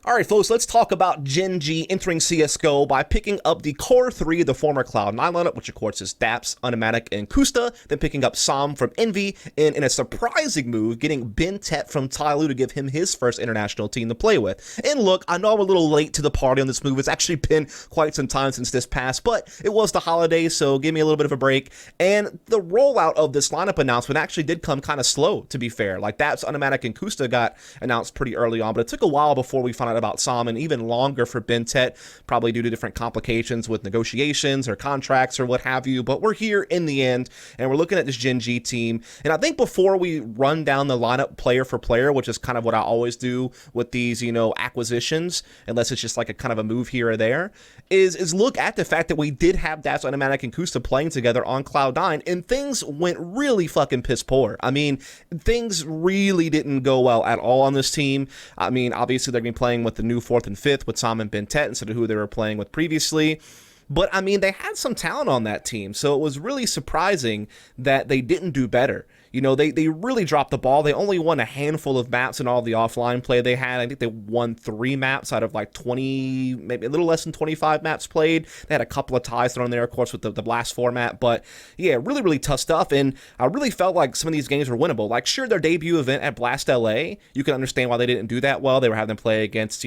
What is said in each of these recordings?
Alright folks, let's talk about Gen.G entering CSGO by picking up the core 3 of the former Cloud9 lineup, which of course is Daps, Autimatic, and Koosta, then picking up Sam from Envy, and in a surprising move, getting BnTeT from Tyloo to give him his first international team to play with. And look, I know I'm a little late to the party on this move. It's actually been quite some time since this passed, but it was the holidays, so give me a little bit of a break. And the rollout of this lineup announcement actually did come kind of slow, to be fair. Like Daps, Autimatic, and Koosta got announced pretty early on, but it took a while before we found out about Sam, and even longer for BnTeT, probably due to different complications with negotiations or contracts or what have you. But we're here in the end, and we're looking at this Gen.G team. And I think before we run down the lineup player for player, which is kind of what I always do with these, acquisitions, unless it's just like a kind of a move here or there, is look at the fact that we did have Daps, Autimatic, and Koosta playing together on Cloud9, and things went really fucking piss poor. I mean, things really didn't go well at all on this team. I mean, obviously they're going to be playing with the new 4th and 5th with Sam and BnTeT instead of who they were playing with previously. But, I mean, they had some talent on that team, so it was really surprising that they didn't do better. They really dropped the ball. They only won a handful of maps in all the offline play they had. I think they won 3 maps out of like 20, maybe a little less than 25 maps played. They had a couple of ties thrown there, of course, with the Blast format. But, yeah, really, really tough stuff. And I really felt like some of these games were winnable. Like, sure, their debut event at Blast LA, you can understand why they didn't do that well. They were having them play against,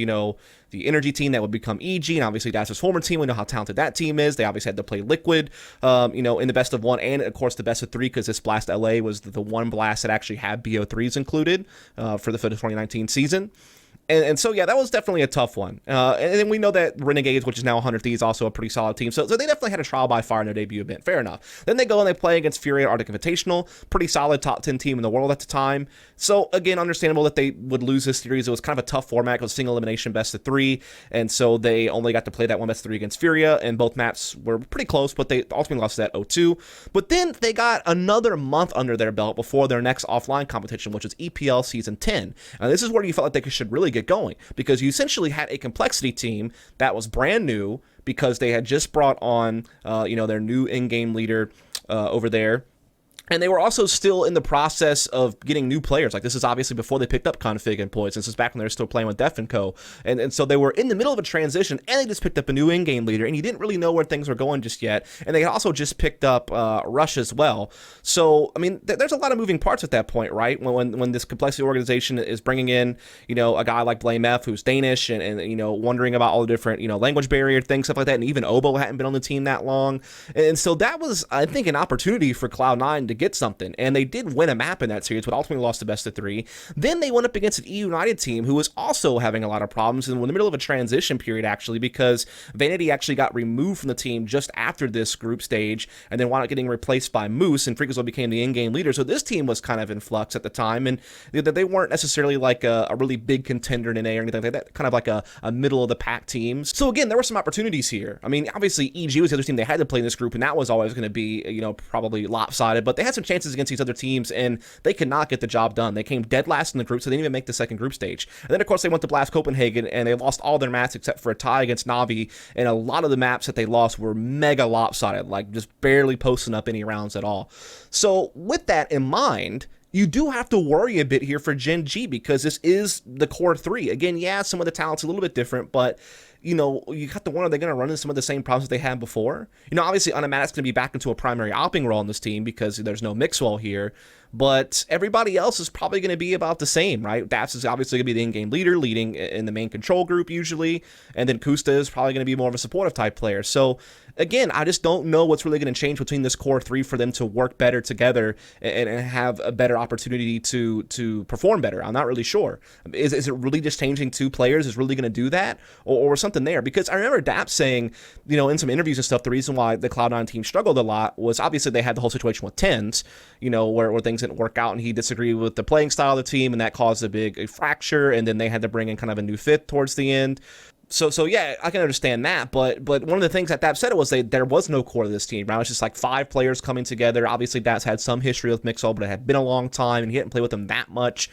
the Energy team that would become EG, and obviously that's his former team. We know how talented that team is. They obviously had to play Liquid, in the best of 1, and of course the best of 3, because this Blast LA was the one Blast that actually had BO3s included for the 2019 season. And so, yeah, that was definitely a tough one. And then we know that Renegades, which is now 100 Thieves, also a pretty solid team. So they definitely had a trial by fire in their debut event. Fair enough. Then they go and they play against Fury at Arctic Invitational. Pretty solid top 10 team in the world at the time. So, again, understandable that they would lose this series. It was kind of a tough format. It was single elimination best of 3. And so they only got to play that one best of 3 against Furia. And both maps were pretty close, but they ultimately lost that 0-2. But then they got another month under their belt before their next offline competition, which was EPL Season 10. And this is where you felt like they should really get going, because you essentially had a complexity team that was brand new because they had just brought on, their new in-game leader over there. And they were also still in the process of getting new players. Like, this is obviously before they picked up Config and Poise. This is back when they were still playing with Def and Co. And so they were in the middle of a transition, and they just picked up a new in-game leader, and you didn't really know where things were going just yet. And they also just picked up Rush as well. So, I mean, there's a lot of moving parts at that point, right? When this complexity organization is bringing in, a guy like Blame F, who's Danish, and wondering about all the different, language barrier things, stuff like that. And even Obo hadn't been on the team that long. And so that was, I think, an opportunity for Cloud9 to get something, and they did win a map in that series, but ultimately lost the best of 3. Then they went up against an EU United team who was also having a lot of problems, and were in the middle of a transition period, actually, because Vanity actually got removed from the team just after this group stage, and then wound up getting replaced by Moose, and Freakazoid became the in-game leader. So this team was kind of in flux at the time, and they weren't necessarily like a really big contender in NA or anything like that, kind of like a middle of the pack team. So again, there were some opportunities here. I mean, obviously EG was the other team they had to play in this group, and that was always going to be, probably lopsided, but they had some chances against these other teams, and they could not get the job done. They came dead last in the group, so they didn't even make the second group stage. And then, of course, they went to Blast Copenhagen, and they lost all their maps except for a tie against Navi, and a lot of the maps that they lost were mega lopsided, like just barely posting up any rounds at all. So with that in mind, you do have to worry a bit here for Gen.G, because this is the core 3. Again, yeah, some of the talent's a little bit different, but you have to wonder, are they going to run into some of the same problems that they had before? Obviously, Autimatic's going to be back into a primary opping role on this team because there's no Mixwell here, but everybody else is probably going to be about the same, right? Daps is obviously going to be the in-game leader, leading in the main control group usually, and then Koosta is probably going to be more of a supportive type player. So, again, I just don't know what's really going to change between this core 3 for them to work better together and have a better opportunity to perform better. I'm not really sure. Is it really just changing 2 players is really going to do that, or something there? Because I remember Daps saying, in some interviews and stuff, the reason why the Cloud9 team struggled a lot was obviously they had the whole situation with TENS, where things didn't work out, and he disagreed with the playing style of the team, and that caused a big fracture, and then they had to bring in kind of a new 5th towards the end. So yeah, I can understand that, but one of the things that Daps said was there was no core to this team, right? It was just like 5 players coming together. Obviously, Daps had some history with Mixel, but it had been a long time, and he hadn't played with them that much.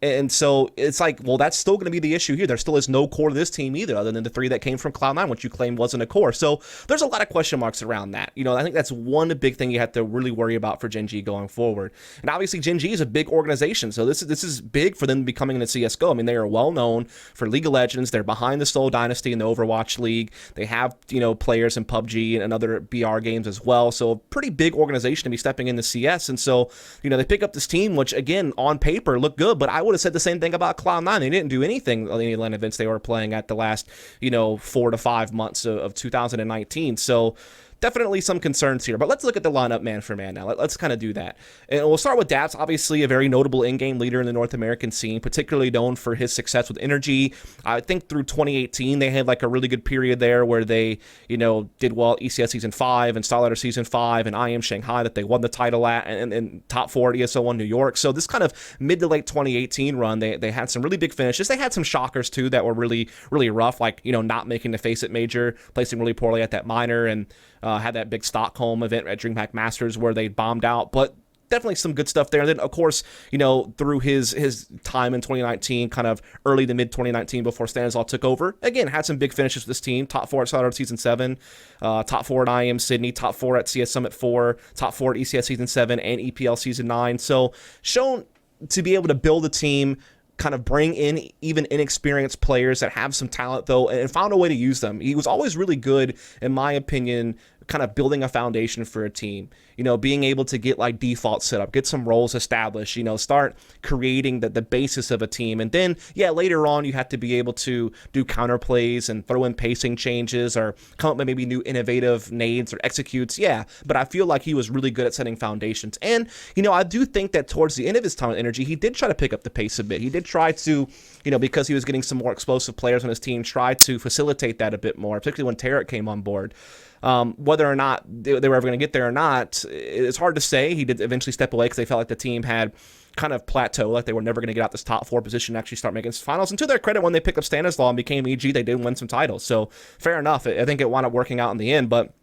And so it's like, well, that's still going to be the issue here. There still is no core to this team either, other than the 3 that came from Cloud9, which you claim wasn't a core. So there's a lot of question marks around that. You know, I think that's one big thing you have to really worry about for Gen.G going forward. And obviously Gen.G is a big organization, so this is big for them becoming in the CSGO. I mean, they are well known for League of Legends. They're behind the Soul Dynasty in the Overwatch League. They have, you know, players in PUBG and other BR games as well. So a pretty big organization to be stepping into CS. And so, you know, they pick up this team, which again, on paper looked good, but I would have said the same thing about Cloud9. They didn't do anything on the LAN events they were playing at the last, you know, 4 to 5 months of 2019. So definitely some concerns here, but let's look at the lineup man for man now. Let's kind of do that. And we'll start with Daps, obviously a very notable in-game leader in the North American scene, particularly known for his success with Gen.G. I think through 2018, they had like a really good period there where they, you know, did well at ECS Season 5 and Starlighter Season 5 and IM Shanghai that they won the title at, and top 4 at ESL1 New York. So this kind of mid to late 2018 run, they had some really big finishes. They had some shockers too that were really, really rough, like, you know, not making the Face It Major, placing really poorly at that minor, and had that big Stockholm event at DreamHack Masters where they bombed out, but definitely some good stuff there. And then, of course, you know, through his time in 2019, kind of early to mid 2019 before Stanislaw took over, again, had some big finishes with this team. Top 4 at Starlight Season 7, top 4 at IM Sydney, top 4 at CS Summit 4, top 4 at ECS Season 7 and EPL Season 9. So shown to be able to build a team, kind of bring in even inexperienced players that have some talent though, and found a way to use them. He was always really good, in my opinion, kind of building a foundation for a team, you know, being able to get like default set up, get some roles established, you know, start creating the basis of a team. And then, yeah, later on, you have to be able to do counter plays and throw in pacing changes or come up with maybe new innovative nades or executes. Yeah, but I feel like he was really good at setting foundations. And, you know, I do think that towards the end of his time at Gen.G, he did try to pick up the pace a bit. He did try to, you know, because he was getting some more explosive players on his team, try to facilitate that a bit more, particularly when Tarek came on board. Whether or not they were ever going to get there or not, it's hard to say. He did eventually step away because they felt like the team had kind of plateau, like they were never going to get out this top 4 position and actually start making finals. And to their credit, when they picked up Stanislaw and became EG, they did win some titles. So fair enough. I think it wound up working out in the end, but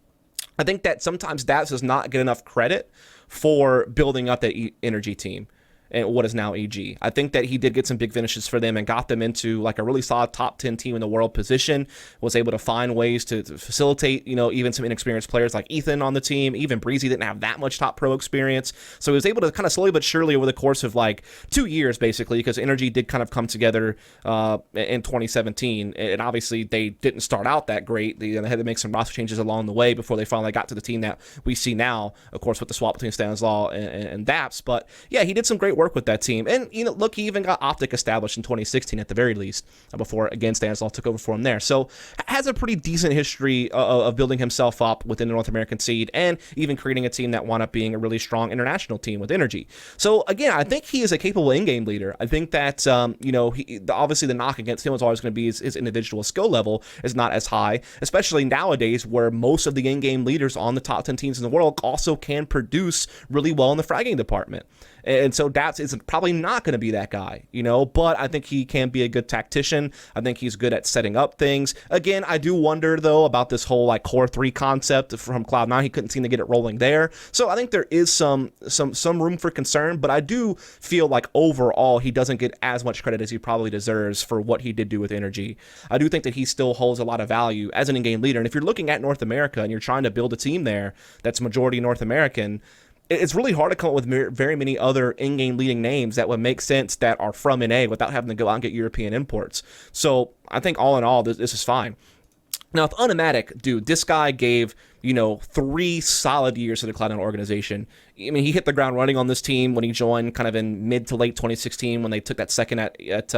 I think that sometimes Daps does not get enough credit for building up that Gen.G team and what is now EG. I think that he did get some big finishes for them and got them into like a really solid top 10 team in the world position, was able to find ways to facilitate, you know, even some inexperienced players like Ethan on the team. Even Breezy didn't have that much top pro experience. So he was able to kind of slowly but surely over the course of like 2 years, basically, because Gen.G did kind of come together in 2017. And obviously they didn't start out that great. They had to make some roster changes along the way before they finally got to the team that we see now, of course, with the swap between Stanislaw and Daps. But yeah, he did some great work with that team. And, you know, look, he even got Optic established in 2016 at the very least, before, again, Stanislaw took over for him there. So has a pretty decent history of building himself up within the North American seed and even creating a team that wound up being a really strong international team with Gen.G. So, again, I think he is a capable in-game leader. I think that, you know, obviously the knock against him is always going to be his individual skill level is not as high, especially nowadays where most of the in-game leaders on the top 10 teams in the world also can produce really well in the fragging department. And so Daps is probably not going to be that guy, you know, but I think he can be a good tactician. I think he's good at setting up things. Again, I do wonder, though, about this whole like core 3 concept from Cloud9. He couldn't seem to get it rolling there. So I think there is some room for concern, but I do feel like overall he doesn't get as much credit as he probably deserves for what he did do with Gen.G. I do think that he still holds a lot of value as an in-game leader. And if you're looking at North America and you're trying to build a team there that's majority North American, it's really hard to come up with very many other in-game leading names that would make sense that are from NA without having to go out and get European imports. So I think all in all, this is fine. Now, with Autimatic, dude, this guy gave, you know, 3 solid years to the Cloud9 organization. I mean, he hit the ground running on this team when he joined kind of in mid to late 2016 when they took that second at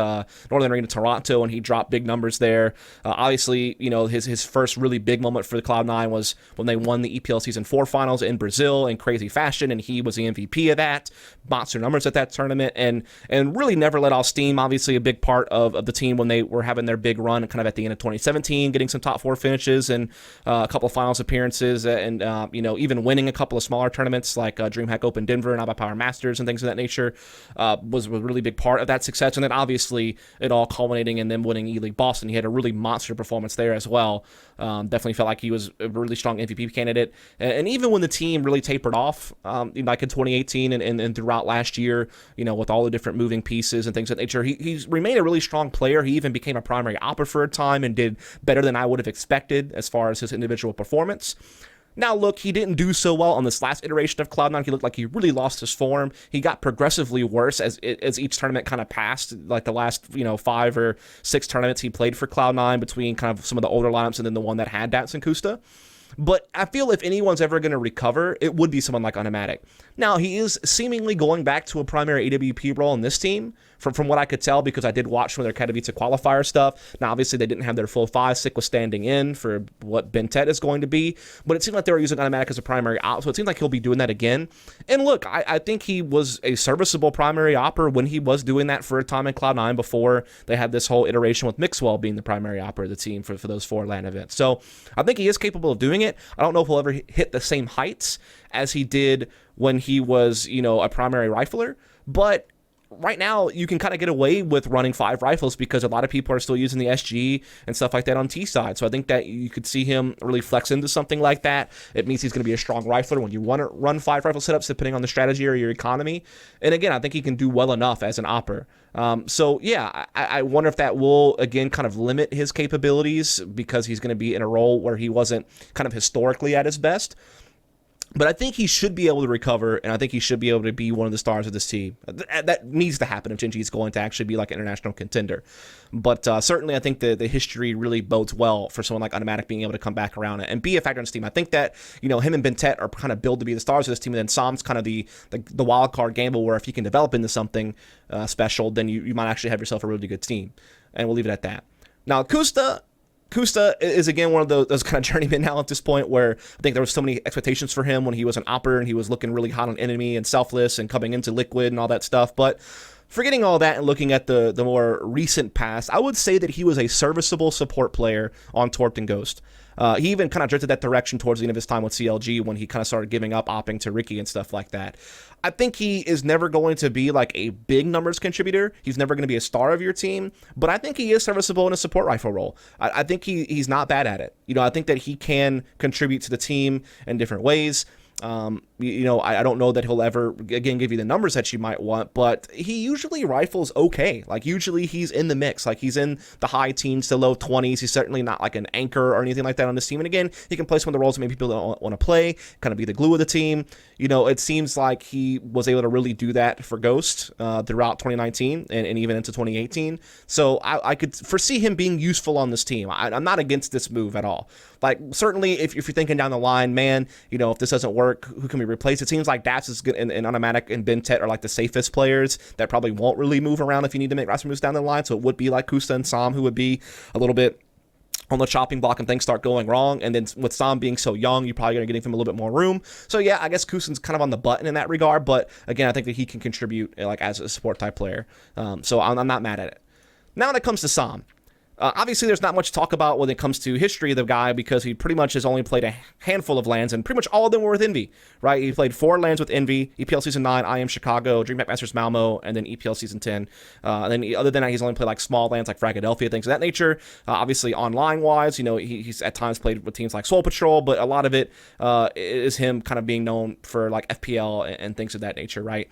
Northern Arena Toronto, and he dropped big numbers there. Obviously, you know, his first really big moment for the Cloud9 was when they won the EPL Season 4 finals in Brazil in crazy fashion, and he was the MVP of that. Monster numbers at that tournament, and really never let off steam. Obviously, a big part of the team when they were having their big run kind of at the end of 2017, getting some top 4 finishes and a couple of finals appearances, and you know, even winning a couple of smaller tournaments like DreamHack Open Denver and Alba Power Masters and things of that nature, was a really big part of that success. And then obviously it all culminating in them winning E-League Boston. He had a really monster performance there as well. Definitely felt like he was a really strong MVP candidate. And even when the team really tapered off, like in 2018 and throughout last year, with all the different moving pieces and things of that nature, he's remained a really strong player. He even became a primary opper for a time and did better than I would have expected as far as his individual performance. Now, look, he didn't do so well on this last iteration of Cloud9. He looked like he really lost his form. He got progressively worse as each tournament kind of passed, like the last, 5 or 6 tournaments he played for Cloud9 between kind of some of the older lineups and then the one that had Daps and Koosta. But I feel if anyone's ever going to recover, it would be someone like Autimatic. Now, he is seemingly going back to a primary AWP role in this team, from what I could tell, because I did watch some of their Katowice qualifier stuff. Now, obviously, they didn't have their full 5. Sick was standing in for what BnTeT is going to be, but it seemed like they were using Autimatic as a primary op, so it seems like he'll be doing that again. And look, I think he was a serviceable primary opper when he was doing that for a time in Cloud9 before they had this whole iteration with Mixwell being the primary opper of the team for those 4 LAN events. So I think he is capable of doing it. I don't know if he'll ever hit the same heights as he did when he was, a primary rifler, but right now you can kind of get away with running 5 rifles because a lot of people are still using the SG and stuff like that on T side. So I think that you could see him really flex into something like that. It means he's going to be a strong rifler when you want to run 5 rifle setups, depending on the strategy or your economy. And again, I think he can do well enough as an opper. So yeah, I wonder if that will again kind of limit his capabilities because he's going to be in a role where he wasn't kind of historically at his best. But I think he should be able to recover, and I think he should be able to be one of the stars of this team. That needs to happen if Gen.G is going to actually be like an international contender. But certainly I think the history really bodes well for someone like Autimatic being able to come back around and be a factor in this team. I think that, him and BnTeT are kind of billed to be the stars of this team, and then Sam's kind of the wild card gamble where if you can develop into something special, then you might actually have yourself a really good team. And we'll leave it at that. Now, Koosta is, again, one of those kind of journeymen now at this point where I think there was so many expectations for him when he was an opper and he was looking really hot on enemy and selfless and coming into Liquid and all that stuff. But forgetting all that and looking at the more recent past, I would say that he was a serviceable support player on Torped and Ghost. He even kind of drifted that direction towards the end of his time with CLG when he kind of started giving up opping to Ricky and stuff like that. I think he is never going to be like a big numbers contributor. He's never going to be a star of your team, but I think he is serviceable in a support rifle role. I think he's not bad at it. I think that he can contribute to the team in different ways. I don't know that he'll ever, again, give you the numbers that you might want, but he usually rifles okay. Like, usually he's in the mix. Like, he's in the high teens to low 20s. He's certainly not like an anchor or anything like that on this team. And again, he can play some of the roles that maybe people don't want to play, kind of be the glue of the team. It seems like he was able to really do that for Ghost throughout 2019 and even into 2018. So I could foresee him being useful on this team. I'm not against this move at all. Like, certainly, if you're thinking down the line, man, if this doesn't work, who can we replace? It seems like Daps is good, and Autimatic and BnTeT are like the safest players that probably won't really move around if you need to make roster moves down the line. So it would be like Koosta and Sam who would be a little bit on the chopping block and things start going wrong. And then with Sam being so young, you're probably going to give him a little bit more room. So yeah, I guess Koosta's kind of on the button in that regard. But again, I think that he can contribute like as a support type player. So I'm not mad at it. Now when it comes to Sam. Obviously, there's not much to talk about when it comes to history of the guy because he pretty much has only played a handful of LANs, and pretty much all of them were with Envy, right? He played 4 LANs with Envy, EPL Season 9, IM Chicago, DreamHack Masters Malmo, and then EPL Season 10. And then other than that, he's only played like small LANs like Fragadelphia, things of that nature. Obviously, online-wise, he's at times played with teams like Soul Patrol, but a lot of it is him kind of being known for like FPL and things of that nature, right?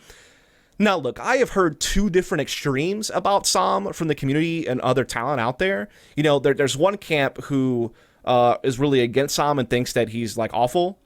Now, look, I have heard 2 different extremes about Sam from the community and other talent out there. There's one camp who is really against Sam and thinks that he's like awful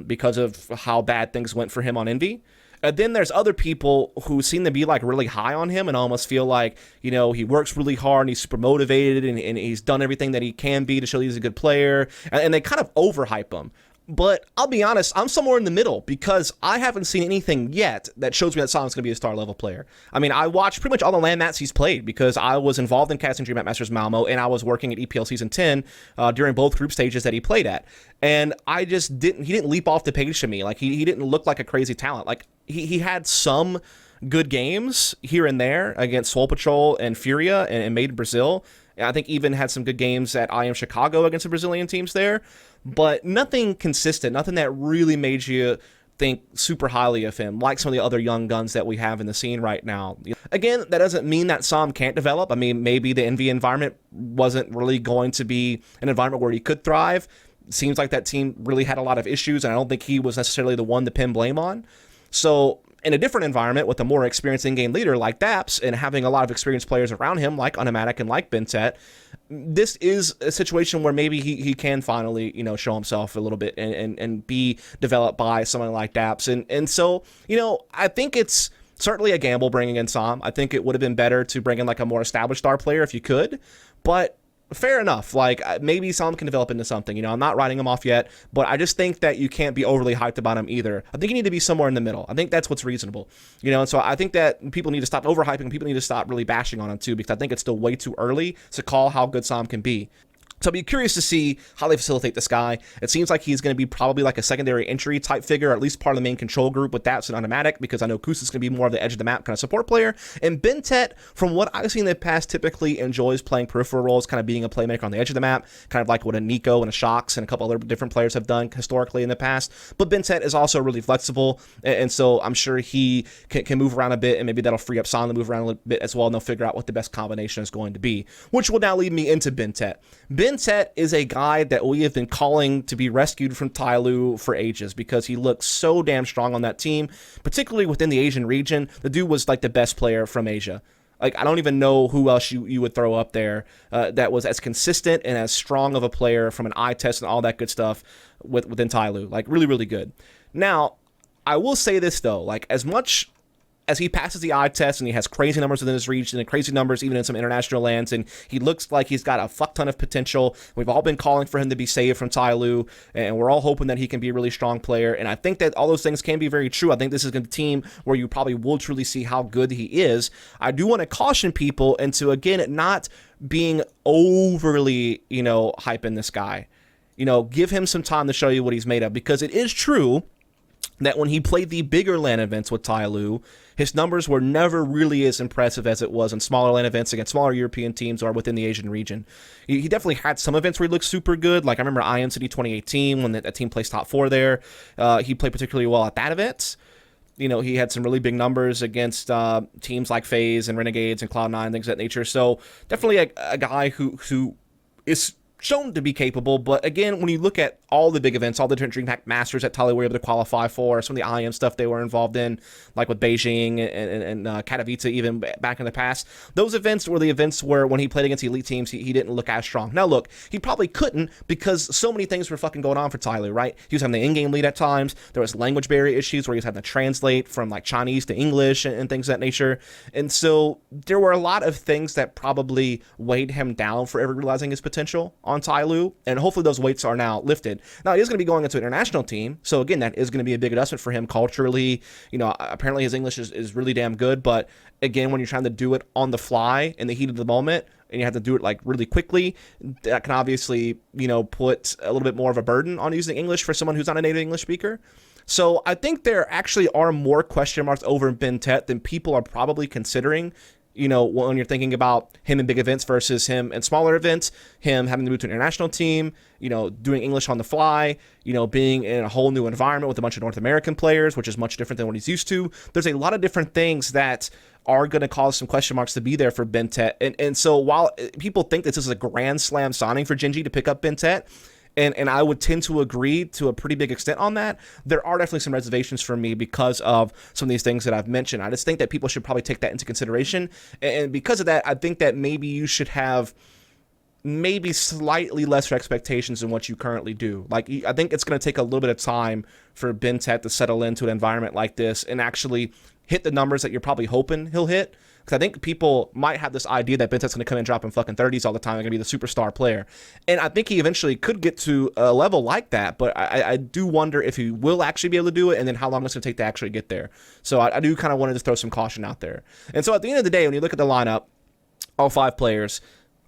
because of how bad things went for him on Envy. And then there's other people who seem to be like really high on him and almost feel like, he works really hard and he's super motivated and he's done everything that he can be to show he's a good player. And they kind of overhype him. But I'll be honest, I'm somewhere in the middle because I haven't seen anything yet that shows me that Sam's going to be a star level player. I mean, I watched pretty much all the LAN mats he's played because I was involved in casting DreamHack Masters Malmo and I was working at EPL Season 10 during both group stages that he played at. And he didn't leap off the page to me. Like, he didn't look like a crazy talent. Like, he had some good games here and there against Soul Patrol and Furia and Made in Brazil. And I think even had some good games at IM Chicago against the Brazilian teams there. But nothing consistent, nothing that really made you think super highly of him, like some of the other young guns that we have in the scene right now. Again, that doesn't mean that Sam can't develop. I mean, maybe the NV environment wasn't really going to be an environment where he could thrive. Seems like that team really had a lot of issues, and I don't think he was necessarily the one to pin blame on. So in a different environment with a more experienced in-game leader like Daps and having a lot of experienced players around him like Autimatic and like BnTeT, this is a situation where maybe he can finally, show himself a little bit and be developed by someone like Daps. And so, I think it's certainly a gamble bringing in Sam. I think it would have been better to bring in like a more established star player if you could, but fair enough. Like, maybe Sam can develop into something. I'm not writing him off yet, but I just think that you can't be overly hyped about him either. I think you need to be somewhere in the middle. I think that's what's reasonable. And so I think that people need to stop overhyping. People need to stop really bashing on him too, because I think it's still way too early to call how good Sam can be. So I'll be curious to see how they facilitate this guy. It seems like he's going to be probably like a secondary entry type figure, or at least part of the main control group with Daps and Autimatic, because I know Koosta's going to be more of the edge of the map kind of support player. And BnTeT, from what I've seen in the past, typically enjoys playing peripheral roles, kind of being a playmaker on the edge of the map, kind of like what a Nico and a Shox and a couple other different players have done historically in the past. But BnTeT is also really flexible, and so I'm sure he can move around a bit, and maybe that'll free up Sam to move around a little bit as well, and they'll figure out what the best combination is going to be, which will now lead me into BnTeT. BnTeT is a guy that we have been calling to be rescued from Tyloo for ages because he looks so damn strong on that team, particularly within the Asian region. The dude was like the best player from Asia. Like, I don't even know who else you would throw up there that was as consistent and as strong of a player from an eye test and all that good stuff within Tyloo. Like, really, really good. Now, I will say this, though. Like, as much as he passes the eye test and he has crazy numbers within his region and crazy numbers even in some international lands, and he looks like he's got a fuck ton of potential. We've all been calling for him to be saved from Tyloo, and we're all hoping that he can be a really strong player, and I think that all those things can be very true. I think this is a team where you probably will truly see how good he is. I do want to caution people into, again, not being overly, hyping this guy. Give him some time to show you what he's made of, because it is true that when he played the bigger LAN events with Tyloo, his numbers were never really as impressive as it was in smaller LAN events against smaller European teams or within the Asian region. He definitely had some events where he looked super good. Like, I remember IMCity 2018 when that team placed top 4 there. He played particularly well at that event. He had some really big numbers against teams like FaZe and Renegades and Cloud9, things of that nature. So definitely a guy who is shown to be capable, but again, when you look at all the big events, all the different DreamHack Masters that Tyler were able to qualify for, some of the IM stuff they were involved in, like with Beijing and Katowice even back in the past, those events were the events where when he played against elite teams, he didn't look as strong. Now look, he probably couldn't because so many things were fucking going on for Tyler, right? He was having the in-game lead at times, there was language barrier issues where he was having to translate from like Chinese to English and things of that nature, and so there were a lot of things that probably weighed him down for ever realizing his potential on Tyloo, and hopefully those weights are now lifted. Now, he is going to be going into an international team, so again, that is going to be a big adjustment for him culturally. Apparently his English is really damn good, but again, when you're trying to do it on the fly in the heat of the moment, and you have to do it like really quickly, that can obviously, put a little bit more of a burden on using English for someone who's not a native English speaker. So I think there actually are more question marks over in BnTeT than people are probably considering. When you're thinking about him in big events versus him in smaller events, him having to move to an international team, doing English on the fly, being in a whole new environment with a bunch of North American players, which is much different than what he's used to. There's a lot of different things that are going to cause some question marks to be there for BnTeT. And so while people think this is a grand slam signing for Gen.G to pick up BnTeT, and I would tend to agree to a pretty big extent on that, there are definitely some reservations for me because of some of these things that I've mentioned. I just think that people should probably take that into consideration. And because of that, I think that maybe you should have maybe slightly lesser expectations than what you currently do. Like, I think it's going to take a little bit of time for BnTeT to settle into an environment like this and actually hit the numbers that you're probably hoping he'll hit. Because I think people might have this idea that BnTeT's going to come in and drop in fucking 30s all the time. They're going to be the superstar player. And I think he eventually could get to a level like that. But I do wonder if he will actually be able to do it and then how long it's going to take to actually get there. So I do kind of want to just throw some caution out there. And so at the end of the day, when you look at the lineup, all 5 players,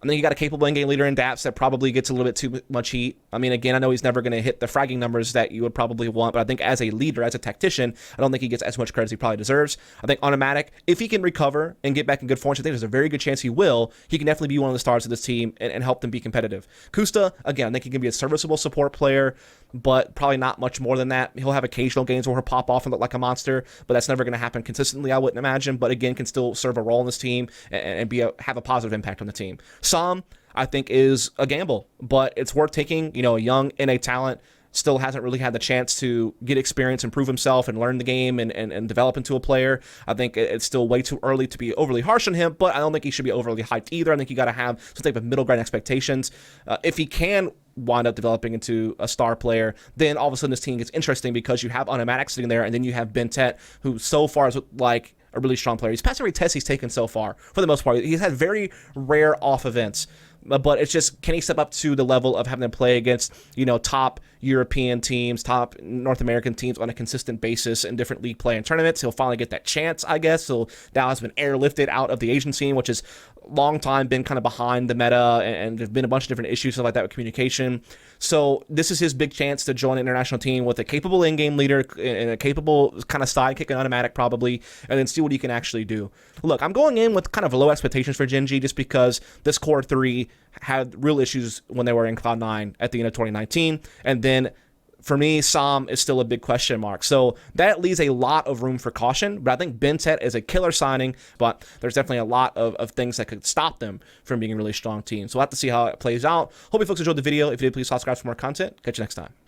I think you got a capable in-game leader in Daps that probably gets a little bit too much heat. I mean, again, I know he's never going to hit the fragging numbers that you would probably want, but I think as a leader, as a tactician, I don't think he gets as much credit as he probably deserves. I think Autimatic, if he can recover and get back in good form, I think there's a very good chance he will. He can definitely be one of the stars of this team and help them be competitive. Koosta, again, I think he can be a serviceable support player, but probably not much more than that. He'll have occasional games where he'll pop off and look like a monster, but that's never going to happen consistently, I wouldn't imagine. But again, can still serve a role in this team and have a positive impact on the team. Sam, I think, is a gamble, but it's worth taking. You know, a young NA talent, still hasn't really had the chance to get experience and prove himself and learn the game and develop into a player. I think it's still way too early to be overly harsh on him, but I don't think he should be overly hyped either. I think you got to have some type of middle ground expectations. If he can wind up developing into a star player, then all of a sudden this team gets interesting because you have Autimatic sitting there, and then you have BnTeT, who so far is like a really strong player. He's passed every test he's taken so far, for the most part. He's had very rare off events, but it's just, can he step up to the level of having to play against, you know, top European teams, top North American teams on a consistent basis in different league play and tournaments? He'll finally get that chance, I guess. So Dow has been airlifted out of the Asian scene, which has long time been kind of behind the meta, and there's been a bunch of different issues, stuff like that, with communication. So this is his big chance to join an international team with a capable in-game leader and a capable kind of sidekick and Autimatic probably, and then see what he can actually do. Look, I'm going in with kind of low expectations for Gen.G just because this core 3 had real issues when they were in Cloud9 at the end of 2019, and then for me, Sam is still a big question mark. So that leaves a lot of room for caution, but I think BnTeT is a killer signing, but there's definitely a lot of things that could stop them from being a really strong team. So we'll have to see how it plays out. Hope you folks enjoyed the video. If you did, please subscribe for more content. Catch you next time.